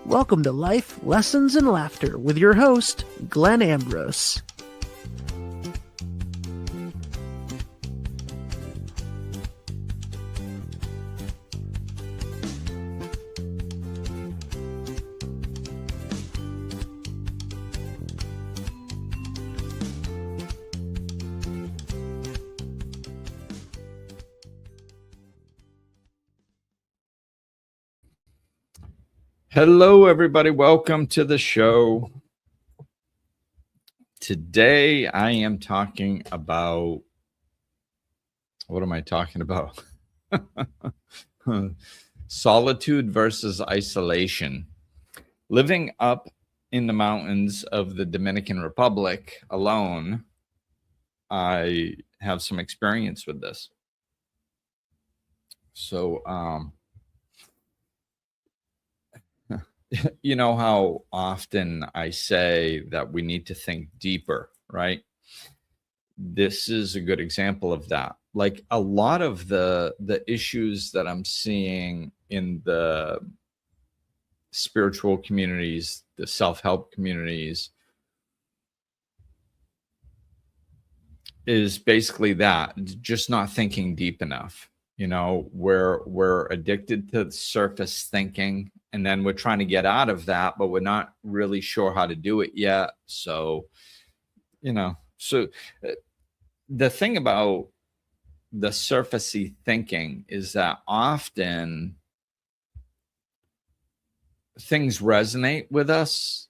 Welcome to Life, Lessons, and Laughter with your host, Glenn Ambrose. Hello, everybody. Welcome to the show. Today, I am talking about, what am I talking about? Solitude versus isolation. Living up in the mountains of the Dominican Republic alone, I have some experience with this. So, you know how often I say that we need to think deeper, right? This is a good example of that. Like a lot of the issues that I'm seeing in the spiritual communities, the self-help communities, is basically that, just not thinking deep enough. You know, we're addicted to surface thinking, and then we're trying to get out of that, but we're not really sure how to do it yet. So, the thing about the surfacey thinking is that often things resonate with us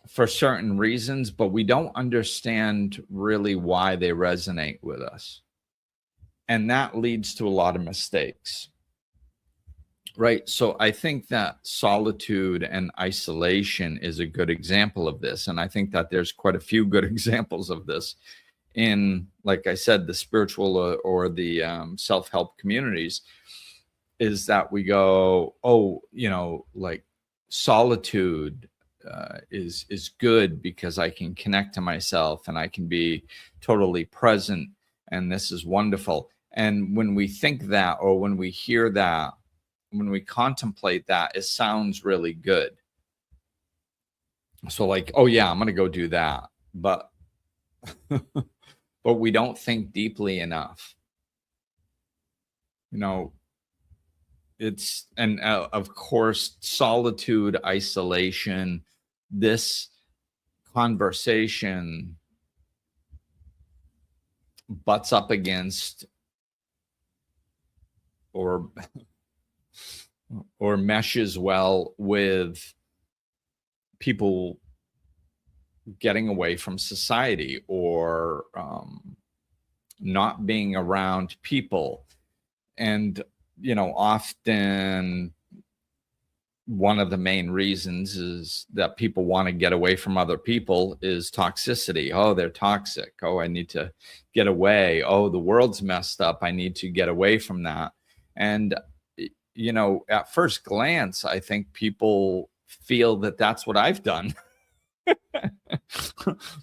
for certain reasons, but we don't understand really why they resonate with us. And that leads to a lot of mistakes, right? So I think that solitude and isolation is a good example of this. And I think that there's quite a few good examples of this in, like I said, the spiritual or the self-help communities, is that we go, like solitude is good because I can connect to myself and I can be totally present, and this is wonderful. And when we think that, or when we hear that, when we contemplate that, it sounds really good. So like, oh yeah, I'm going to go do that. But, but we don't think deeply enough. You know, it's, and of course, solitude, isolation, this conversation butts up against or meshes well with people getting away from society, or not being around people. And, often one of the main reasons is that people want to get away from other people is toxicity. Oh, they're toxic. Oh, I need to get away. Oh, the world's messed up. I need to get away from that. And, at first glance, I think people feel that that's what I've done.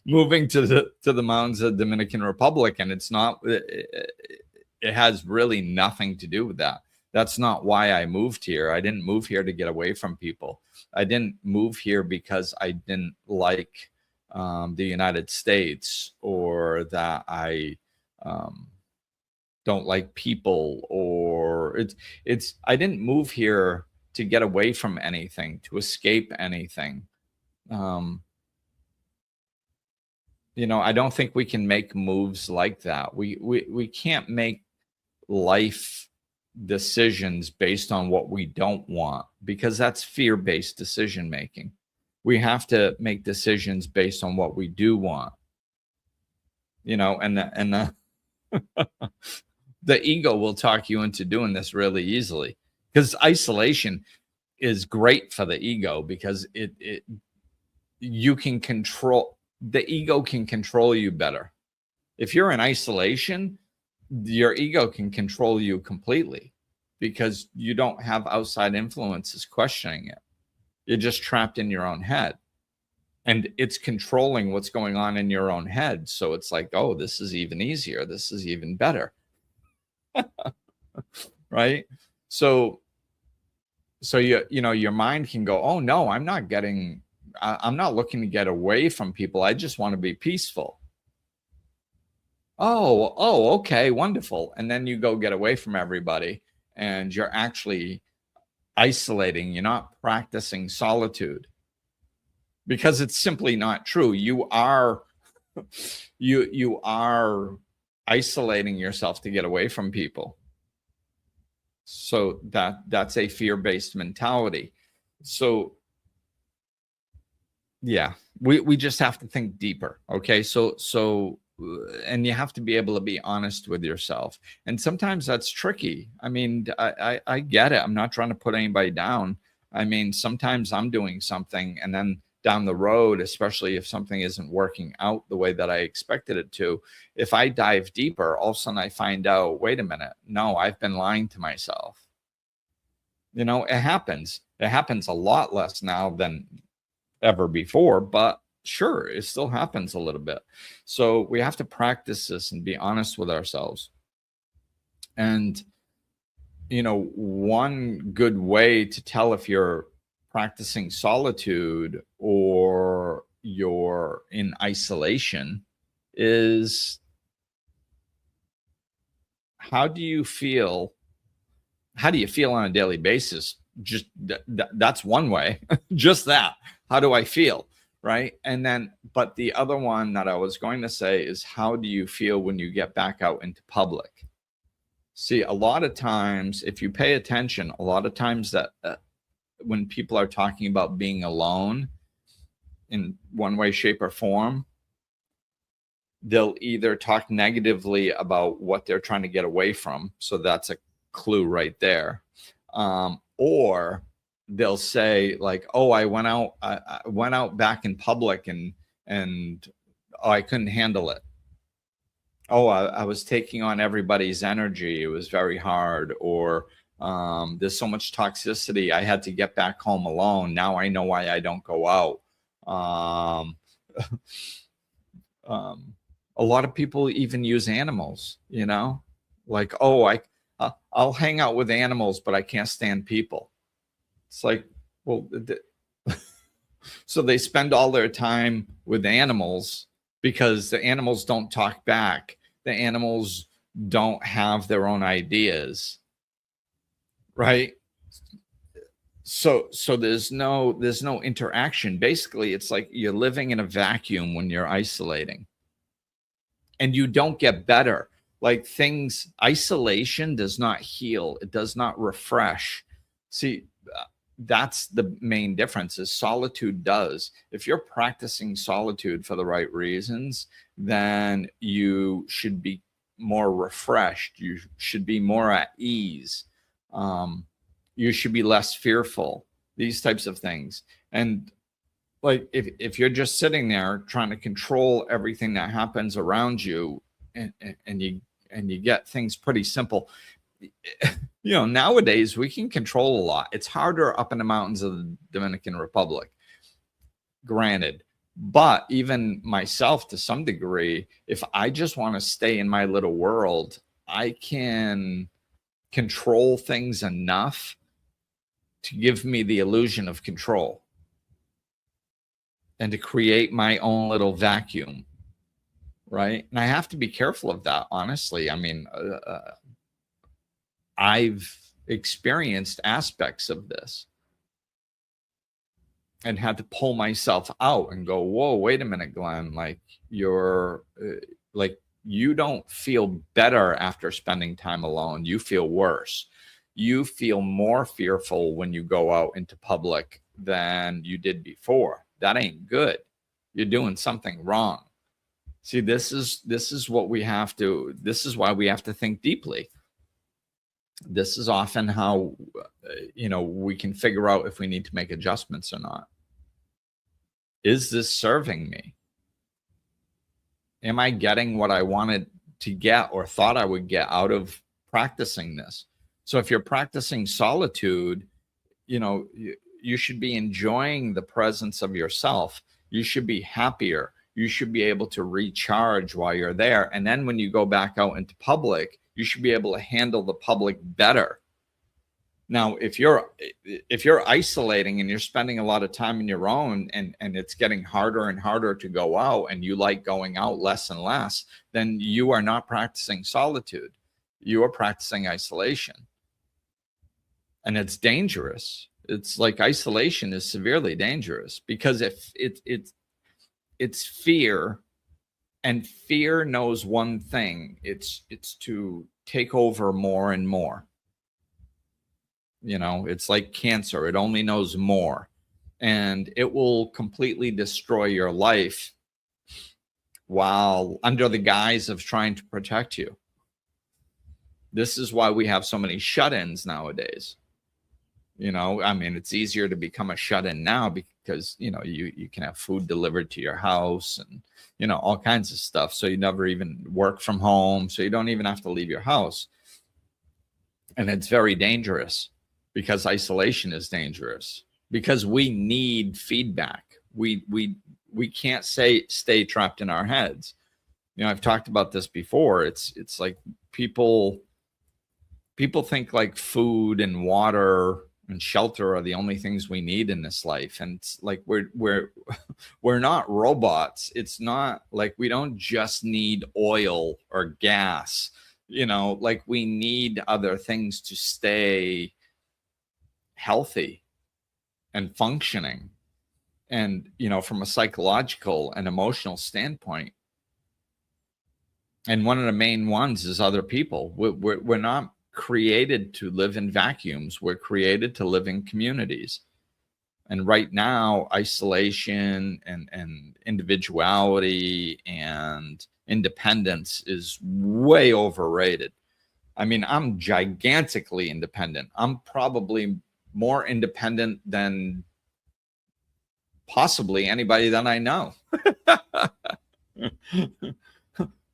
Moving to the mountains of the Dominican Republic. And it's not, it has really nothing to do with that. That's not why I moved here. I didn't move here to get away from people. I didn't move here because I didn't like the United States, or that I don't like people, or I didn't move here to get away from anything, to escape anything. I don't think we can make moves like that. We can't make life decisions based on what we don't want, because that's fear-based decision making. We have to make decisions based on what we do want. And the ego will talk you into doing this really easily, because isolation is great for the ego, because you can control, the ego can control you better. If you're in isolation, your ego can control you completely, because you don't have outside influences questioning it. You're just trapped in your own head, and it's controlling what's going on in your own head. So it's like, oh, this is even easier. This is even better. Right? So So your mind can go, oh no, I'm not looking to get away from people. I just want to be peaceful. Oh, okay, wonderful. And then you go get away from everybody and you're actually isolating. You're not practicing solitude because it's simply not true. You are isolating yourself to get away from people. So that's a fear-based mentality. So yeah, we just have to think deeper. Okay. And you have to be able to be honest with yourself. And sometimes that's tricky. I mean, I get it. I'm not trying to put anybody down. I mean, sometimes I'm doing something and then down the road, especially if something isn't working out the way that I expected it to, if I dive deeper, all of a sudden I find out, wait a minute, no, I've been lying to myself. It happens. It happens a lot less now than ever before, but sure, it still happens a little bit. So we have to practice this and be honest with ourselves. And, one good way to tell if you're practicing solitude or you're in isolation is, how do you feel on a daily basis? Just that's one way. Just that. How do I feel? Right. And then, but the other one that I was going to say is, how do you feel when you get back out into public? See, a lot of times, if you pay attention, a lot of times that when people are talking about being alone in one way, shape, or form, they'll either talk negatively about what they're trying to get away from. So that's a clue right there. Or they'll say like, oh, I went out back in public and I couldn't handle it. Oh, I was taking on everybody's energy. It was very hard. Or there's so much toxicity. I had to get back home alone. Now I know why I don't go out. A lot of people even use animals, like, oh, I'll hang out with animals, but I can't stand people. It's like, well, so they spend all their time with animals because the animals don't talk back. The animals don't have their own ideas, right? So there's no interaction. Basically, it's like you're living in a vacuum when you're isolating, and you don't get better. Like isolation does not heal. It does not refresh. See, that's the main difference, is solitude does. If you're practicing solitude for the right reasons, then you should be more refreshed. You should be more at ease. You should be less fearful, these types of things. And like, if you're just sitting there trying to control everything that happens around you, and you get things pretty simple, nowadays we can control a lot. It's harder up in the mountains of the Dominican Republic, granted. But even myself, to some degree, if I just want to stay in my little world, I can control things enough to give me the illusion of control and to create my own little vacuum, right? And I have to be careful of that, honestly. I mean, I've experienced aspects of this and had to pull myself out and go, whoa, wait a minute, Glenn, like you're like, you don't feel better after spending time alone. You feel worse. You feel more fearful when you go out into public than you did before. That ain't good. You're doing something wrong. See, this is what we have to, this is why we have to think deeply. This is often how, we can figure out if we need to make adjustments or not. Is this serving me? Am I getting what I wanted to get or thought I would get out of practicing this? So if you're practicing solitude, you should be enjoying the presence of yourself. You should be happier. You should be able to recharge while you're there. And then when you go back out into public, you should be able to handle the public better. Now, if you're isolating and you're spending a lot of time on your own, and it's getting harder and harder to go out, and you like going out less and less, then you are not practicing solitude. You are practicing isolation. And it's dangerous. It's like isolation is severely dangerous, because if it's fear, and fear knows one thing. It's to take over more and more. You know, it's like cancer. It only knows more, and it will completely destroy your life while under the guise of trying to protect you. This is why we have so many shut-ins nowadays. You know, I mean, it's easier to become a shut-in now because, you know, you can have food delivered to your house and, you know, all kinds of stuff. So you never even work from home. So you don't even have to leave your house. And it's very dangerous, because isolation is dangerous, because we need feedback. We can't stay trapped in our heads. You know, I've talked about this before. It's like people think like food and water and shelter are the only things we need in this life. And it's like we're not robots. It's not like we don't just need oil or gas. You know, like we need other things to stay healthy and functioning. And, you know, from a psychological and emotional standpoint, and one of the main ones is other people. We're not created to live in vacuums. We're created to live in communities. And right now, isolation and individuality and independence is way overrated. I mean, I'm gigantically independent. I'm probably more independent than possibly anybody that I know.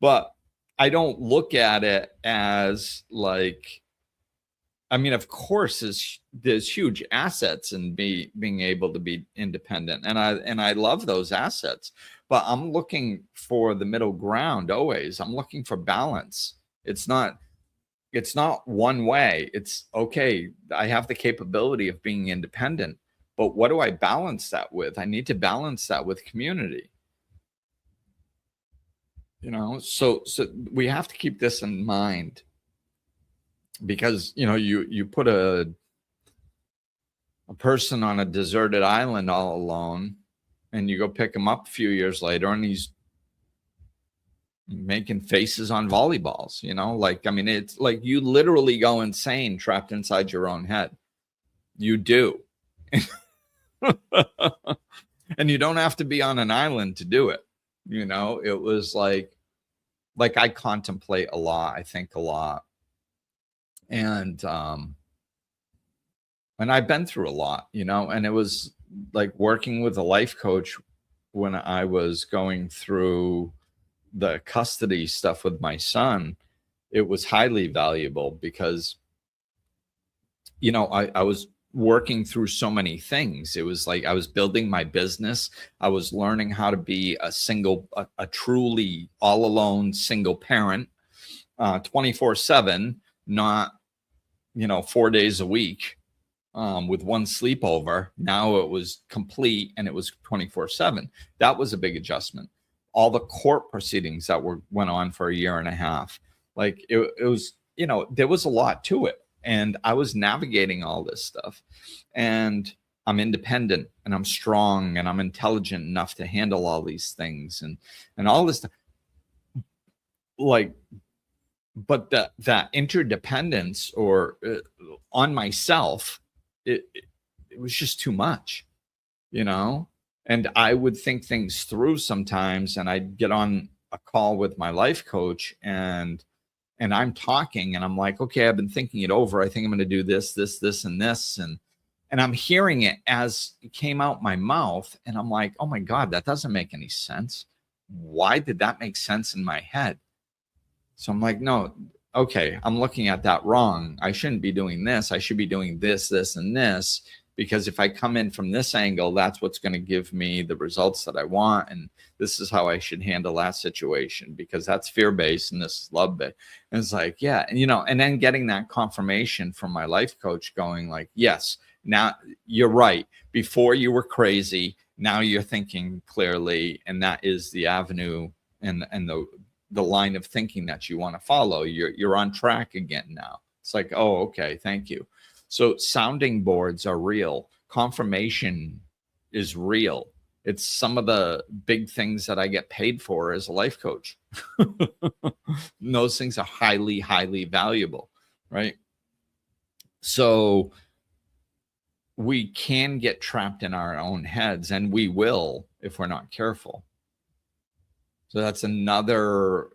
But I don't look at it as like, I mean, of course, there's huge assets in being able to be independent, and I love those assets. But I'm looking for the middle ground always. I'm looking for balance. It's not one way. It's okay, I have the capability of being independent, but what do I balance that with? I need to balance that with community. You know, so we have to keep this in mind, because, you know, you put a person on a deserted island all alone, and you go pick him up a few years later, and he's making faces on volleyballs. You know, like, I mean, it's like you literally go insane trapped inside your own head. You do. And you don't have to be on an island to do it. You know, it was like I contemplate a lot. I think a lot. And I've been through a lot, you know, and it was like working with a life coach when I was going through the custody stuff with my son. It was highly valuable because, you know, I was working through so many things. It was like I was building my business. I was learning how to be a truly all alone single parent, 24/7, not, you know, 4 days a week, with one sleepover. Now it was complete, and it was 24/7. That was a big adjustment. All the court proceedings that went on for a year and a half, like it was, you know, there was a lot to it. And I was navigating all this stuff, and I'm independent, and I'm strong, and I'm intelligent enough to handle all these things and all this stuff. Like, but that interdependence or on myself, it was just too much, you know? And I would think things through sometimes, and I'd get on a call with my life coach, and I'm talking, and I'm like, okay, I've been thinking it over. I think I'm going to do this, this, this, and this. And I'm hearing it as it came out my mouth. And I'm like, oh my God, that doesn't make any sense. Why did that make sense in my head? So I'm like, no, okay, I'm looking at that wrong. I shouldn't be doing this. I should be doing this, this, and this. because if I come in from this angle, that's what's going to give me the results that I want. And this is how I should handle that situation, because that's fear-based and this is love-based. And it's like, yeah. And, and then getting that confirmation from my life coach going like, yes, now you're right. Before you were crazy. Now you're thinking clearly. And that is the avenue and the line of thinking that you want to follow. You're on track again now. It's like, oh, okay, thank you. So sounding boards are real. Confirmation is real. It's some of the big things that I get paid for as a life coach. Those things are highly, highly valuable, right? So we can get trapped in our own heads, and we will if we're not careful. So that's another,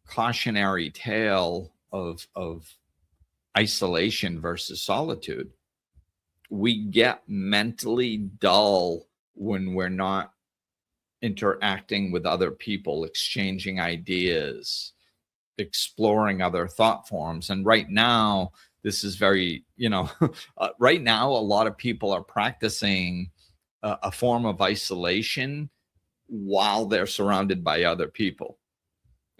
cautionary tale of isolation versus solitude. We get mentally dull when we're not interacting with other people, exchanging ideas, exploring other thought forms. And right now, this is very, right now, a lot of people are practicing a form of isolation while they're surrounded by other people.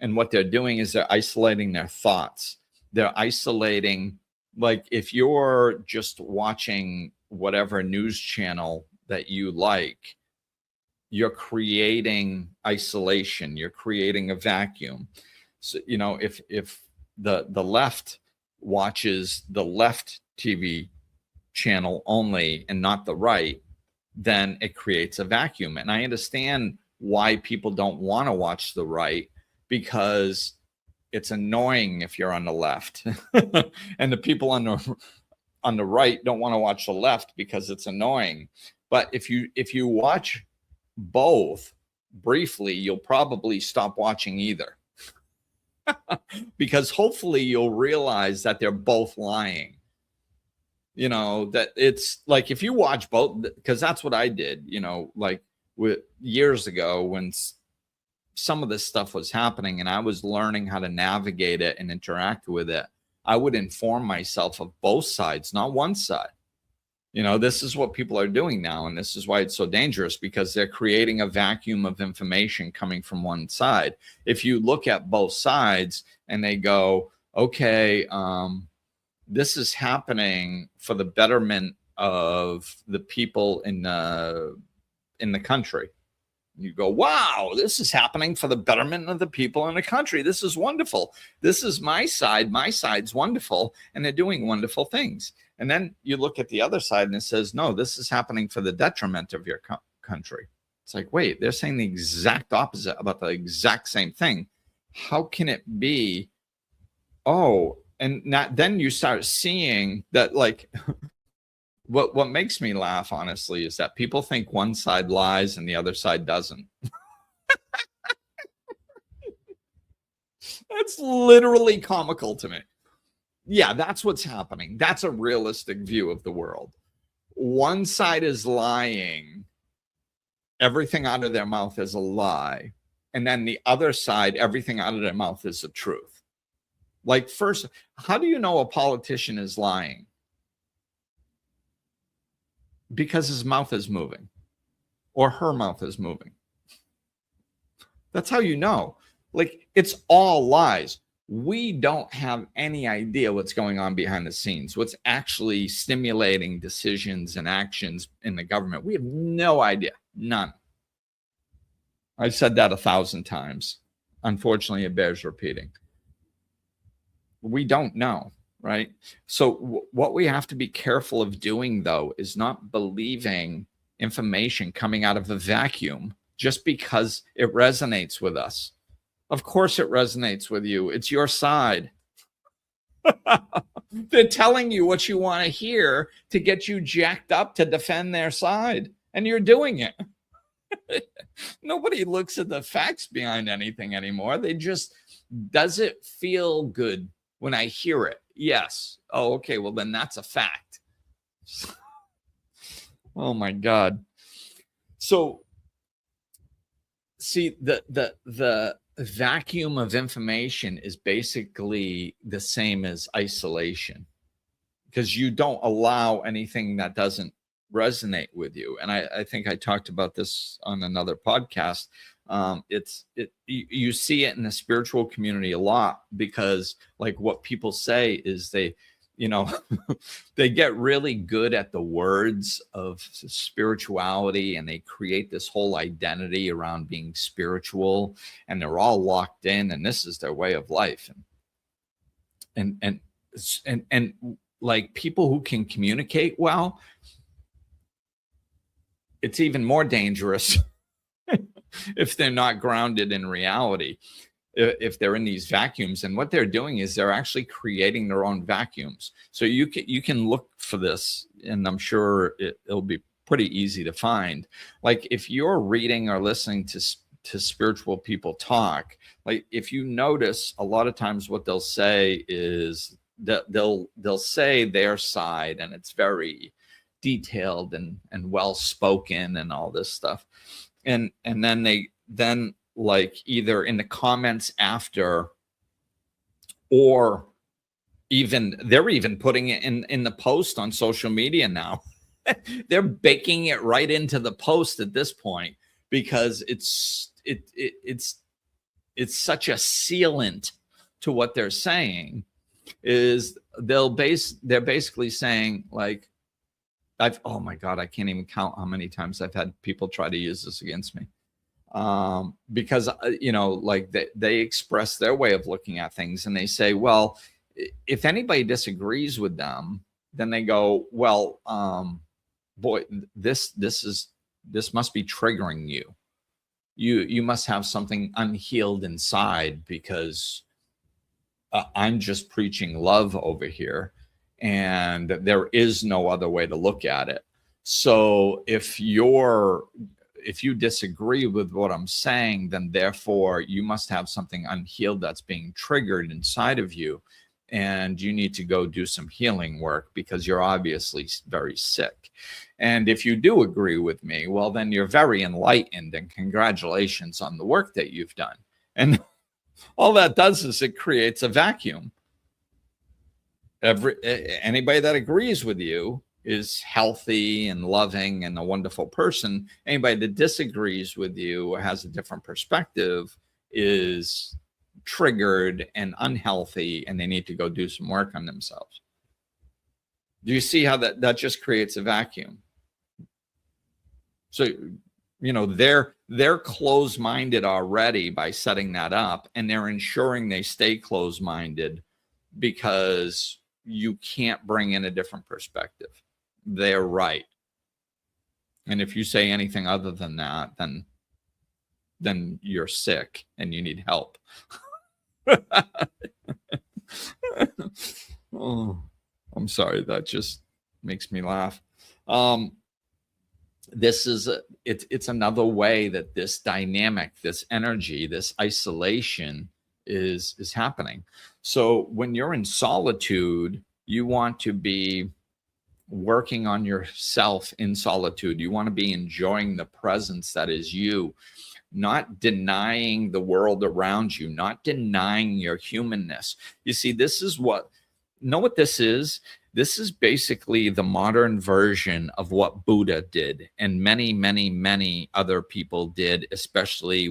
And what they're doing is they're isolating their thoughts. They're isolating, like if you're just watching whatever news channel that you like, you're creating isolation. You're creating a vacuum. So, if the left watches the left TV channel only and not the right, then it creates a vacuum. And I understand why people don't want to watch the right, because it's annoying if you're on the left. And the people on the right don't want to watch the left because it's annoying. But if you watch both briefly, you'll probably stop watching either. Because hopefully you'll realize that they're both lying. That it's like if you watch both, because that's what I did, like with years ago when some of this stuff was happening and I was learning how to navigate it and interact with it, I would inform myself of both sides, not one side. This is what people are doing now. And this is why it's so dangerous, because they're creating a vacuum of information coming from one side. If you look at both sides and they go, okay, this is happening for the betterment of the people in the country. You go, wow, this is happening for the betterment of the people in the country. This is wonderful. This is my side. My side's wonderful. And they're doing wonderful things. And then you look at the other side and it says, no, this is happening for the detriment of your country. It's like, wait, they're saying the exact opposite about the exact same thing. How can it be? Oh, and then you start seeing that, like, what makes me laugh, honestly, is that people think one side lies and the other side doesn't. That's literally comical to me. Yeah, that's what's happening. That's a realistic view of the world. One side is lying. Everything out of their mouth is a lie. And then the other side, everything out of their mouth is the truth. Like, first, how do you know a politician is lying? Because his mouth is moving, or her mouth is moving. That's how you know. Like, it's all lies. We don't have any idea what's going on behind the scenes, what's actually stimulating decisions and actions in the government. We have no idea. None. I've said that 1,000 times. Unfortunately, it bears repeating. We don't know, right? So what we have to be careful of doing, though, is not believing information coming out of a vacuum just because it resonates with us. Of course it resonates with you. It's your side. They're telling you what you want to hear to get you jacked up to defend their side, and you're doing it. Nobody looks at the facts behind anything anymore. They just, does it feel good when I hear it? Yes. Oh, okay. Well, then that's a fact. Oh my God. So see, the vacuum of information is basically the same as isolation. because you don't allow anything that doesn't resonate with you. And I think I talked about this on another podcast. You see it in the spiritual community a lot, because like what people say is they, you know, they get really good at the words of spirituality, and they create this whole identity around being spiritual, and they're all locked in, and this is their way of life. And like people who can communicate well, it's even more dangerous if they're not grounded in reality, if they're in these vacuums. And what they're doing is they're actually creating their own vacuums. So you can look for this, and I'm sure it'll be pretty easy to find. Like if you're reading or listening to spiritual people talk, like if you notice, a lot of times what they'll say is that they'll say their side, and it's very detailed and well spoken and all this stuff. And then like either in the comments after, or they're even putting it in the post on social media now. They're baking it right into the post at this point, because it's such a sealant to what they're saying. Is they're basically saying like, oh my God, I can't even count how many times I've had people try to use this against me. Because, you know, like they express their way of looking at things, and they say, well, if anybody disagrees with them, then they go, well, boy, this must be triggering you. You must have something unhealed inside, because I'm just preaching love over here, and there is no other way to look at it. So if you disagree with what I'm saying, then therefore you must have something unhealed that's being triggered inside of you, and you need to go do some healing work, because you're obviously very sick. And if you do agree with me, well, then you're very enlightened, and congratulations on the work that you've done. And all that does is it creates a vacuum. Anybody that agrees with you is healthy and loving and a wonderful person. Anybody that disagrees with you or has a different perspective is triggered and unhealthy, and they need to go do some work on themselves. Do you see how that just creates a vacuum? So, you know, they're closed-minded already by setting that up, and they're ensuring they stay closed-minded because you can't bring in a different perspective. They're right. And if you say anything other than that, then you're sick and you need help. Oh, I'm sorry. That just makes me laugh. This is it's another way that this dynamic, this energy, this isolation is happening. So when you're in solitude, you want to be working on yourself in solitude. You want to be enjoying the presence that is you, not denying the world around you, not denying your humanness. You see, this is what this is? This is basically the modern version of what Buddha did, and many, many, many other people did, especially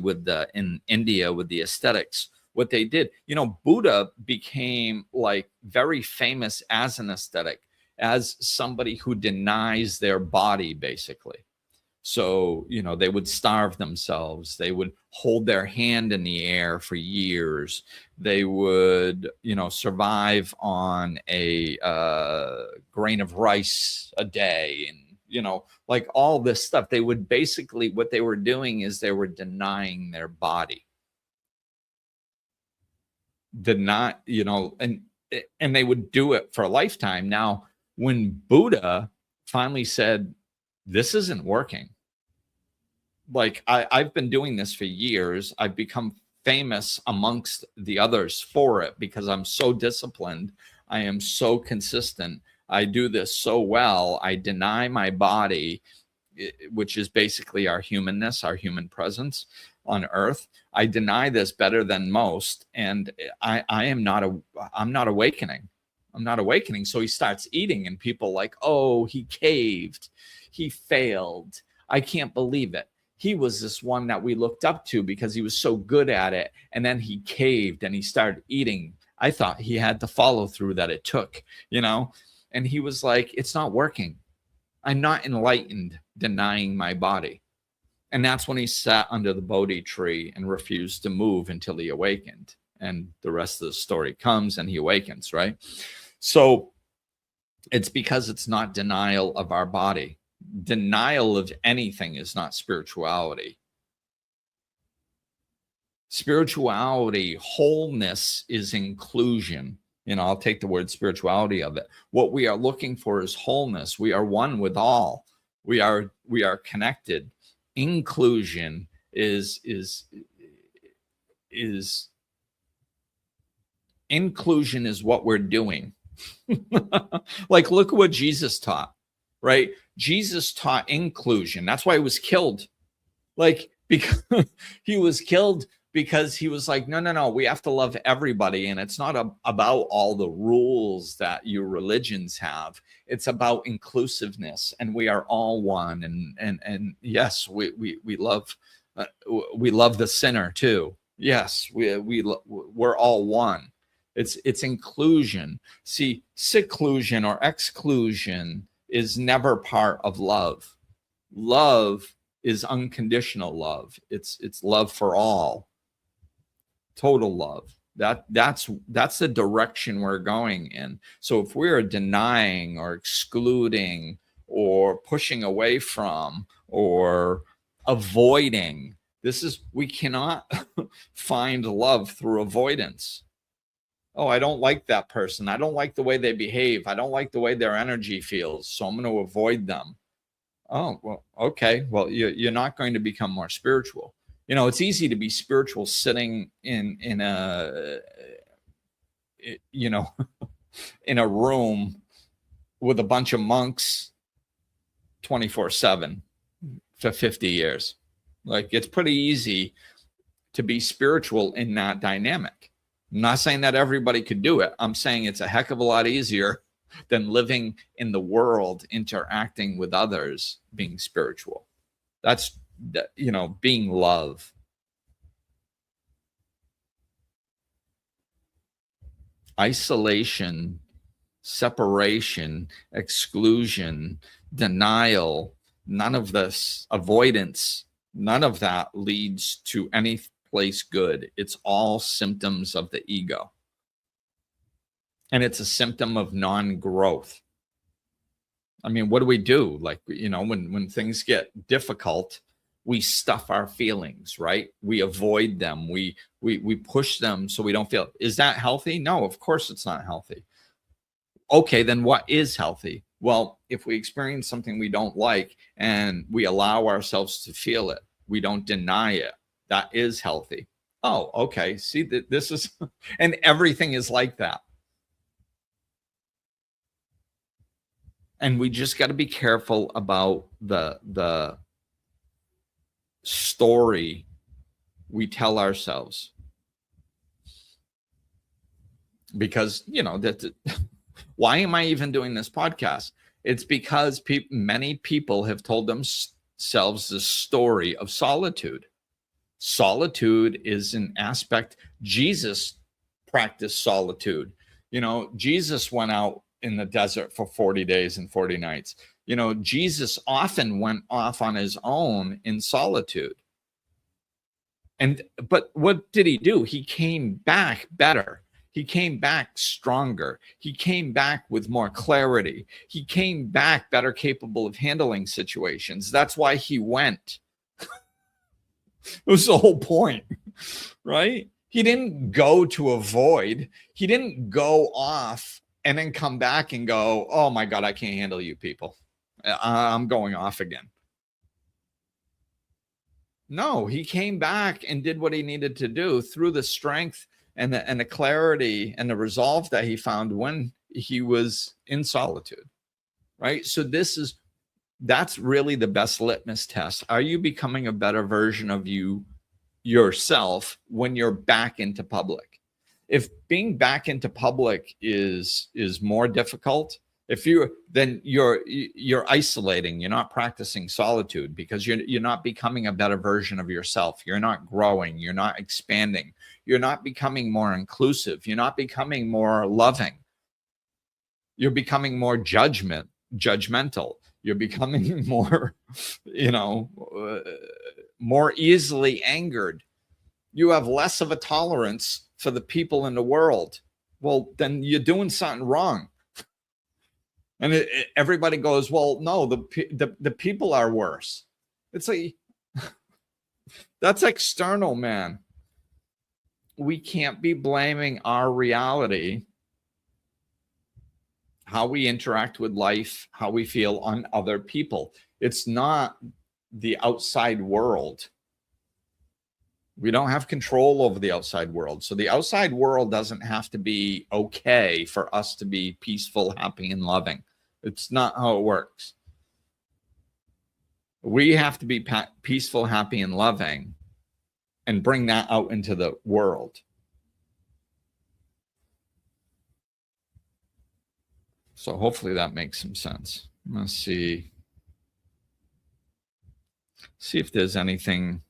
in India with the aesthetics. What they did, you know, Buddha became like very famous as an aesthetic, as somebody who denies their body, basically. So, you know, they would starve themselves. They would hold their hand in the air for years. They would, you know, survive on a grain of rice a day, and, you know, like all this stuff. They would basically, what they were doing is they were denying their body. You know, and they would do it for a lifetime. Now, when Buddha finally said, this isn't working, like I've been doing this for years, I've become famous amongst the others for it, because I'm so disciplined, I am so consistent, I do this so well, I deny my body, which is basically our humanness, our human presence on earth. I deny this better than most, and I'm not awakening. I'm not awakening. So he starts eating, and people like, oh, he caved. He failed. I can't believe it. He was this one that we looked up to because he was so good at it. And then he caved and he started eating. I thought he had the follow through that it took, and he was like, it's not working. I'm not enlightened denying my body. And that's when he sat under the Bodhi tree and refused to move until he awakened. And the rest of the story comes and he awakens, right? So it's because it's not denial of our body. Denial of anything is not spirituality. Spirituality, wholeness is inclusion. I'll take the word spirituality of it. What we are looking for is wholeness. We are one with all. We are connected. Inclusion is inclusion is what we're doing. Like, look at what Jesus taught, right? Jesus taught inclusion. That's why he was killed. Like, because he was killed because he was like, no, we have to love everybody. And it's not about all the rules that your religions have. It's about inclusiveness, and we are all one. And yes, we love the sinner too. Yes, we're all one. It's inclusion. See, seclusion or exclusion is never part of love. Love is unconditional love. It's love for all. Total love. That's the direction we're going in. So if we're denying or excluding or pushing away from or avoiding, we cannot find love through avoidance. Oh, I don't like that person. I don't like the way they behave. I don't like the way their energy feels. So I'm going to avoid them. Oh, well, okay. Well, you're not going to become more spiritual. It's easy to be spiritual sitting in a, in a room with a bunch of monks 24/7 for 50 years. Like, it's pretty easy to be spiritual in that dynamic. I'm not saying that everybody could do it. I'm saying it's a heck of a lot easier than living in the world, interacting with others, being spiritual. That's, being love. Isolation, separation, exclusion, denial, none of this, avoidance, none of that leads to any place good. It's all symptoms of the ego. And it's a symptom of non-growth. I mean, what do we do? Like, when things get difficult, we stuff our feelings, right? We avoid them. We push them so we don't feel. Is that healthy? No, of course it's not healthy. Okay, then what is healthy? Well, if we experience something we don't like and we allow ourselves to feel it, we don't deny it, that is healthy. Oh, okay. See, this is, and everything is like that. And we just got to be careful about the story we tell ourselves. Because, why am I even doing this podcast? It's because many people have told themselves the story of solitude. Solitude is an aspect. Jesus practiced solitude. Jesus went out in the desert for 40 days and 40 nights. Jesus often went off on his own in solitude. But what did he do? He came back better. He came back stronger. He came back with more clarity. He came back better capable of handling situations. That's why he went. It was the whole point, right? He didn't go to avoid. He didn't go off and then come back and go, oh my God, I can't handle you people. I'm going off again. No, he came back and did what he needed to do through the strength and the clarity and the resolve that he found when he was in solitude, right? So that's really the best litmus test. Are you becoming a better version of yourself when you're back into public? if being back into public is more difficult, if you then you're isolating, you're not practicing solitude, because you're not becoming a better version of yourself. You're not growing, you're not expanding, you're not becoming more inclusive, you're not becoming more loving. You're becoming more judgmental. You're becoming more, more easily angered. You have less of a tolerance for the people in the world. Well, then you're doing something wrong. And everybody goes, well, no, the people are worse. It's like, that's external, man. We can't be blaming our reality, how we interact with life, how we feel, on other people. It's not the outside world. We don't have control over the outside world. So the outside world doesn't have to be okay for us to be peaceful, happy, and loving. It's not how it works. We have to be peaceful, happy, and loving, and bring that out into the world. So hopefully that makes some sense. Let's see if there's anything.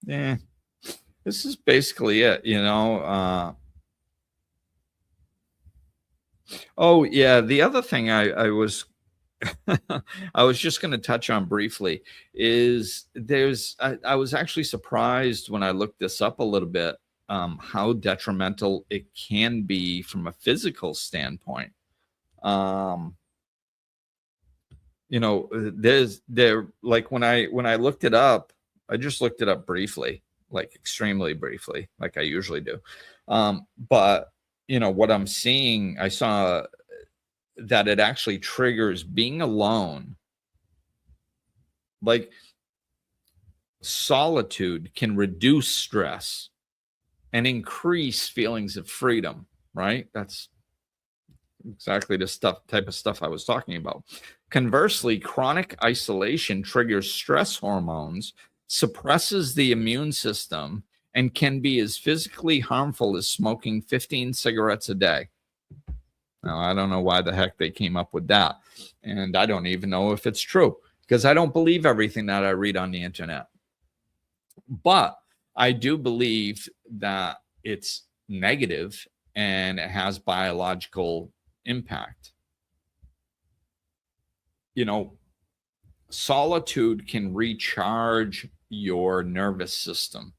Yeah, this is basically it, oh yeah, the other thing I was I was just going to touch on briefly is I was actually surprised when I looked this up a little bit, how detrimental it can be from a physical standpoint. There, like when I looked it up, I just looked it up briefly, like extremely briefly, like I usually do. But what I'm seeing, I saw that it actually triggers being alone. Like, solitude can reduce stress and increase feelings of freedom, right? That's exactly the type of stuff I was talking about. Conversely, chronic isolation triggers stress hormones, suppresses the immune system, and can be as physically harmful as smoking 15 cigarettes a day. Now, I don't know why the heck they came up with that. And I don't even know if it's true, because I don't believe everything that I read on the internet. But I do believe that it's negative and it has biological impact. Solitude can recharge your nervous system.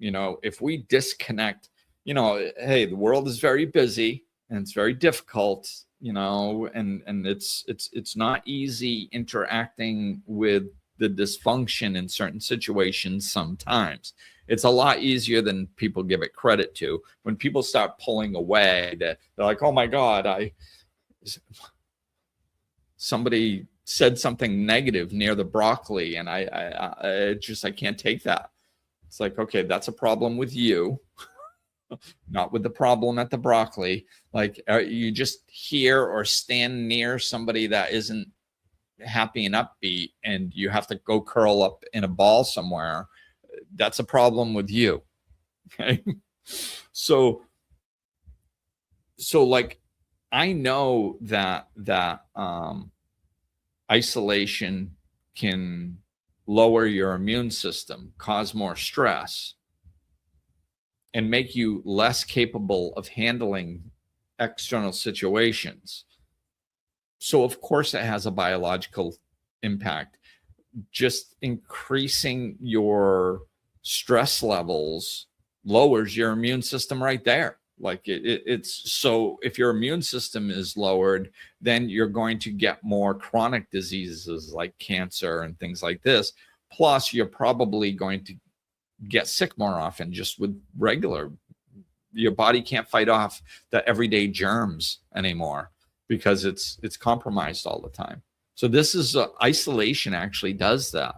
If we disconnect, hey, the world is very busy and it's very difficult, and it's not easy interacting with the dysfunction in certain situations. Sometimes it's a lot easier than people give it credit to. When people start pulling away, they're like, oh my God, somebody said something negative near the broccoli, and I can't take that. It's like, okay, that's a problem with you, not with the problem at the broccoli. Like, you just hear or stand near somebody that isn't happy and upbeat, and you have to go curl up in a ball somewhere. That's a problem with you. Okay. So like, I know that isolation can lower your immune system, cause more stress, and make you less capable of handling external situations. So of course it has a biological impact. Just increasing your stress levels lowers your immune system right there. Like, it's so if your immune system is lowered, then you're going to get more chronic diseases like cancer and things like this. Plus, you're probably going to get sick more often just with regular. Your body can't fight off the everyday germs anymore because it's compromised all the time. So this is isolation actually does that.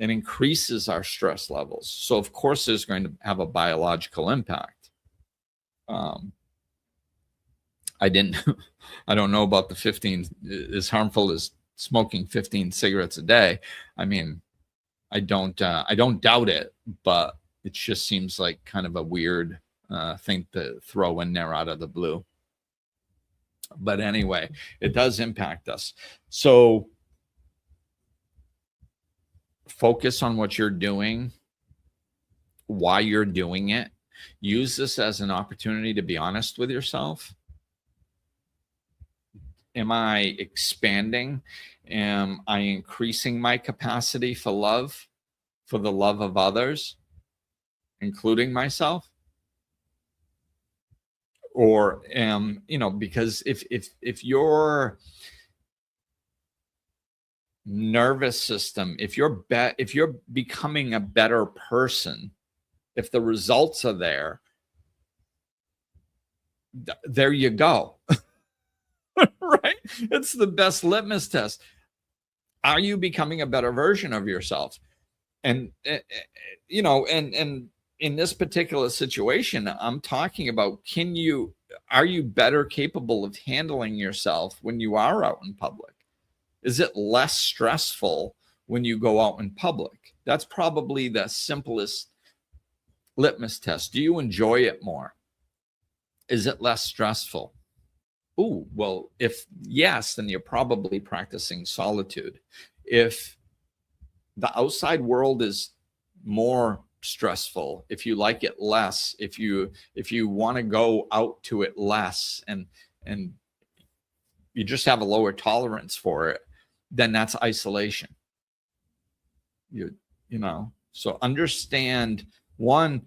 It increases our stress levels. So of course there's going to have a biological impact. I don't know about the 15, as harmful as smoking 15 cigarettes a day. I mean, I don't doubt it, but it just seems like kind of a weird thing to throw in there out of the blue. But anyway, it does impact us. So focus on what you're doing, why you're doing it. Use this as an opportunity to be honest with yourself. Am I expanding? Am I increasing my capacity for love, for the love of others, including myself? Or because if your nervous system, if you're becoming a better person, if the results are there you go. Right? It's the best litmus test. Are you becoming a better version of yourself? And and in this particular situation, I'm talking about, are you better capable of handling yourself when you are out in public? Is it less stressful when you go out in public? That's probably the simplest litmus test. Do you enjoy it more? Is it less stressful? Oh, well, if yes, then you're probably practicing solitude. If the outside world is more stressful, if you like it less, if you want to go out to it less, and you just have a lower tolerance for it, then that's isolation. So understand what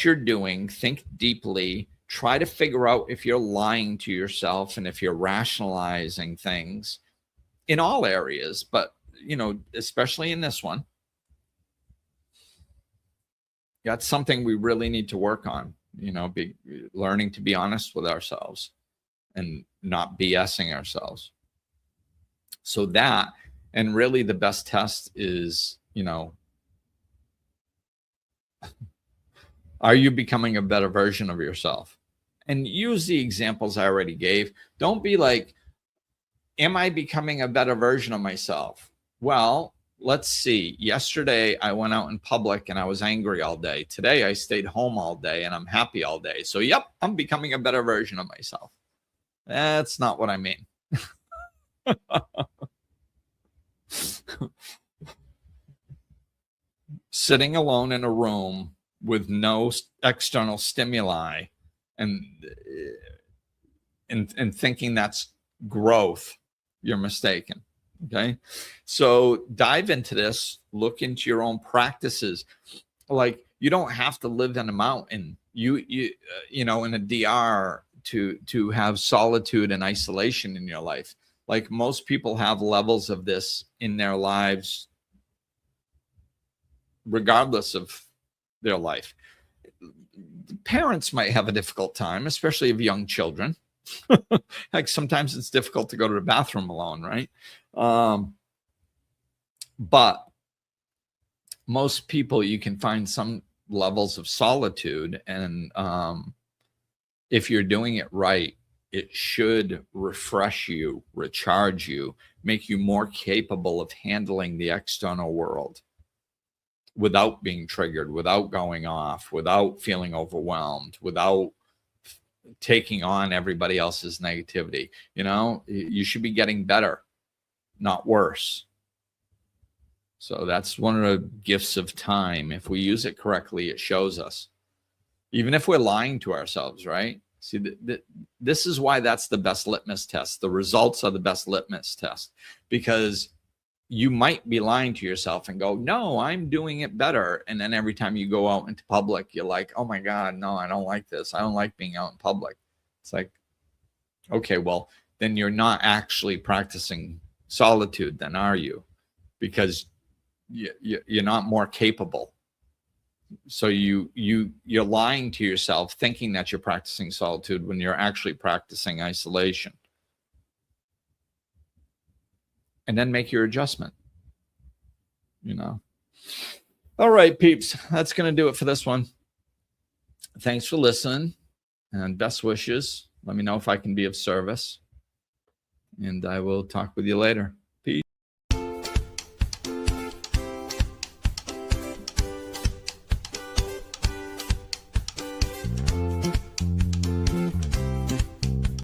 you're doing, think deeply, try to figure out if you're lying to yourself and if you're rationalizing things in all areas, but especially in this one. That's something we really need to work on, learning to be honest with ourselves and not BSing ourselves. So that, and really the best test is, are you becoming a better version of yourself? And use the examples I already gave. Don't be like, am I becoming a better version of myself? Well, let's see. Yesterday, I went out in public and I was angry all day. Today, I stayed home all day and I'm happy all day. So, yep, I'm becoming a better version of myself. That's not what I mean. Sitting alone in a room with no external stimuli and thinking that's growth, you're mistaken. Okay. So dive into this, look into your own practices. Like, you don't have to live in a mountain, in a DR to have solitude and isolation in your life. Like, most people have levels of this in their lives, regardless of their life. Parents might have a difficult time, especially of young children. Like, sometimes it's difficult to go to the bathroom alone, right? But most people, you can find some levels of solitude, and if you're doing it right, it should refresh you, recharge you, make you more capable of handling the external world without being triggered, without going off, without feeling overwhelmed, without taking on everybody else's negativity. You should be getting better, not worse. So that's one of the gifts of time. If we use it correctly, it shows us, even if we're lying to ourselves, right? See, this is why that's the best litmus test. The results are the best litmus test, because you might be lying to yourself and go, no, I'm doing it better. And then every time you go out into public, you're like, oh my God, no, I don't like this. I don't like being out in public. It's like, okay, well, then you're not actually practicing solitude, then, are you? Because you're not more capable. So you're lying to yourself, thinking that you're practicing solitude when you're actually practicing isolation. And then make your adjustment. All right, peeps, that's going to do it for this one. Thanks for listening, and best wishes. Let me know if I can be of service, and I will talk with you later.